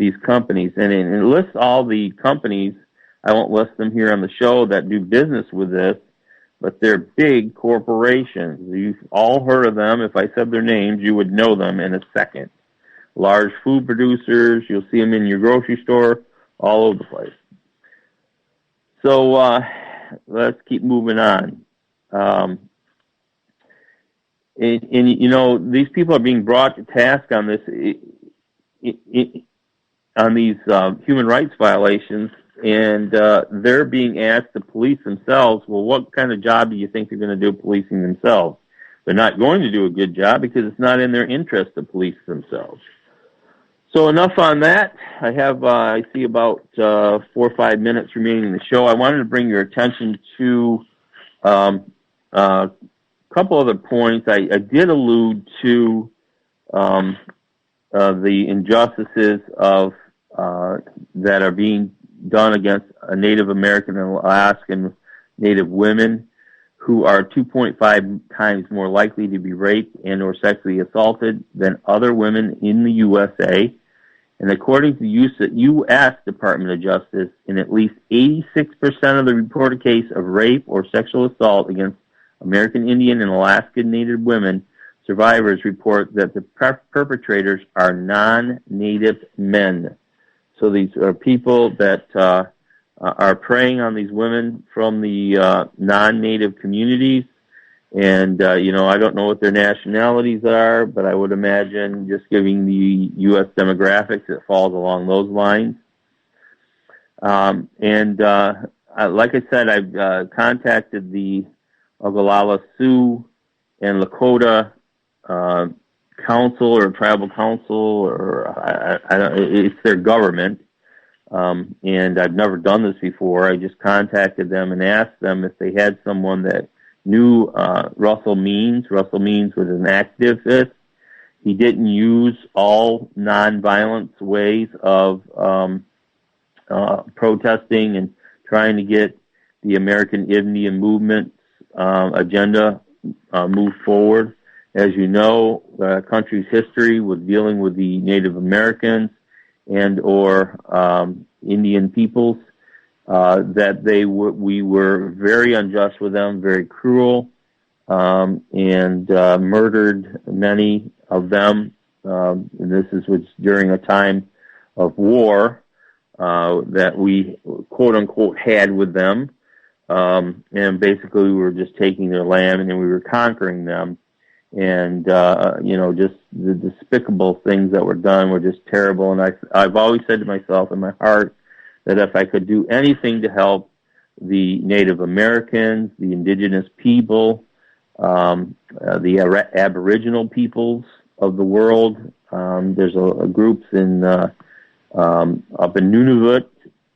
these companies. And it lists all the companies. I won't list them here on the show that do business with this, but they're big corporations. You've all heard of them. If I said their names, you would know them in a second. Large food producers, you'll see them in your grocery store, all over the place. So let's keep moving on. These people are being brought to task on this, on these human rights violations, and they're being asked to police themselves. Well, what kind of job do you think they're going to do policing themselves? They're not going to do a good job because it's not in their interest to police themselves. So enough on that. I see about 4 or 5 minutes remaining in the show. I wanted to bring your attention to a couple other points. I did allude to the injustices of that are being done against Native American and Alaskan Native women, who are 2.5 times more likely to be raped and or sexually assaulted than other women in the USA. And according to the U.S. Department of Justice, in at least 86% of the reported case of rape or sexual assault against American Indian and Alaskan Native women, survivors report that the perpetrators are non-Native men. So these are people that are preying on these women from the non-Native communities. And, I don't know what their nationalities are, but I would imagine, just giving the U.S. demographics, it falls along those lines. Like I said, I've contacted the Oglala Sioux and Lakota council or tribal council, or it's their government. And I've never done this before. I just contacted them and asked them if they had someone that knew Russell Means. Russell Means was an activist. He didn't use all nonviolent ways of protesting and trying to get the American Indian movement's agenda moved forward. As you know, the country's history was dealing with the Native Americans and or Indian peoples. That we were very unjust with them, very cruel, and murdered many of them. And this was during a time of war that we, quote unquote, had with them. And basically we were just taking their land and then we were conquering them. And, just the despicable things that were done were just terrible. And I've always said to myself in my heart that if I could do anything to help the Native Americans, the indigenous people, the Aboriginal peoples of the world, there's a groups in up in Nunavut,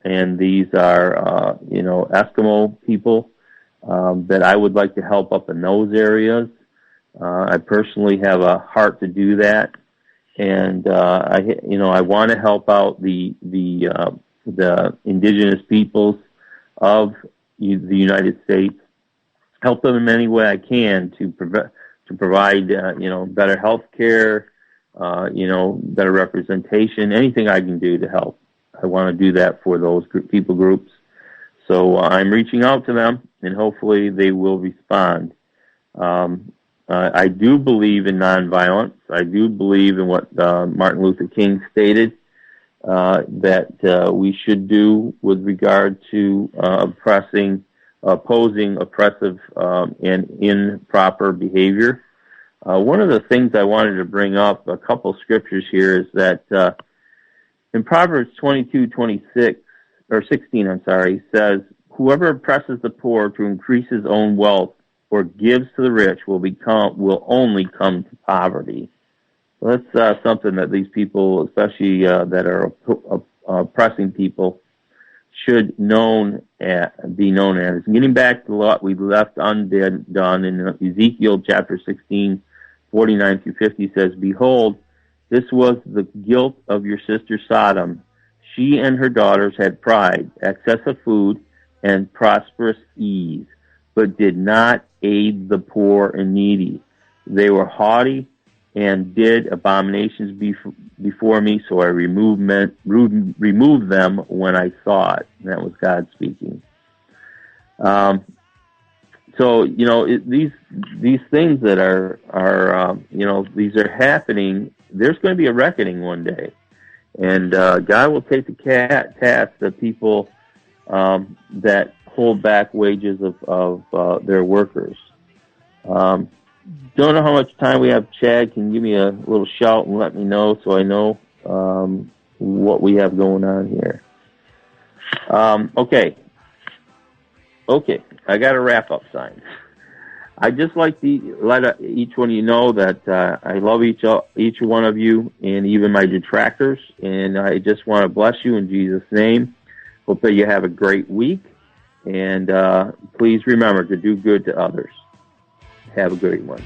and these are Eskimo people that I would like to help up in those areas. I personally have a heart to do that, and I want to help out the indigenous peoples of the United States, help them in any way I can to provide better health care, better representation, anything I can do to help. I want to do that for those people groups. So I'm reaching out to them, and hopefully they will respond. I do believe in nonviolence. I do believe in what Martin Luther King stated that we should do with regard to opposing oppressive and improper behavior. One of the things I wanted to bring up, a couple scriptures here, is that in Proverbs 22:16, says, "Whoever oppresses the poor to increase his own wealth or gives to the rich will only come to poverty." So that's something that these people, especially that are oppressing people, should be known as. Getting back to what we left undone in Ezekiel chapter 16, 49 through 50 says, "Behold, this was the guilt of your sister Sodom. She and her daughters had pride, excess of food, and prosperous ease, but did not aid the poor and needy. They were haughty and did abominations before me, so I removed them when I saw it. And that was God speaking. So, these things that are these are happening. There's going to be a reckoning one day. And God will take the task the people that hold back wages of their workers. Don't know how much time we have. Chad, can you give me a little shout and let me know so I know what we have going on here. Okay, I got a wrap-up sign. I just like to let each one of you know that I love each one of you, and even my detractors, and I just want to bless you in Jesus' name. Hope that you have a great week, and please remember to do good to others. Have a great one.